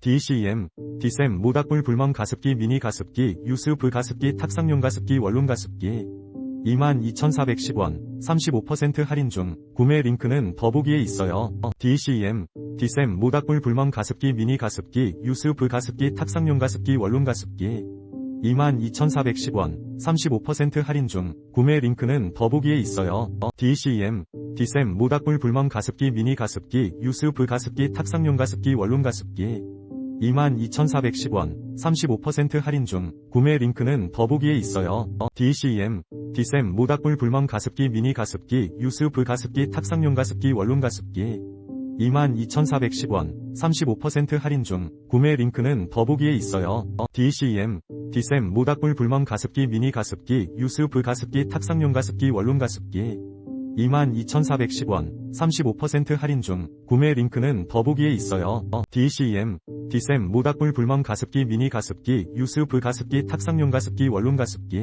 DCM, DCM 모닥불 불멍 가습기 미니 가습기 유스브 가습기 탁상용 가습기 원룸 가습기 22,410원 35% 할인 중 구매 링크는 더보기에 있어요. DCM, DCM 모닥불 불멍 가습기 미니 가습기 유스브 가습기 탁상용 가습기 원룸 가습기 22,410원 35% 할인 중 구매 링크는 더보기에 있어요. DCM, DCM 모닥불 불멍 가습기 미니 가습기 유스브 가습기 탁상용 가습기 원룸 가습기 22,410원 35% 할인 중 구매 링크는 더보기에 있어요. DCM, DCM 모닥불 불멍 가습기 미니 가습기 유스브 가습기 탁상용 가습기 원룸 가습기 22,410원 35% 할인 중 구매 링크는 더보기에 있어요. DCM, DCM 모닥불 불멍 가습기 미니 가습기 유스브 가습기 탁상용 가습기 원룸 가습기 22,410원 35% 할인 중 구매 링크는 더보기에 있어요. DCM, DCM 모닥불 불멍 가습기 미니 가습기 유스브 가습기 탁상용 가습기 원룸 가습기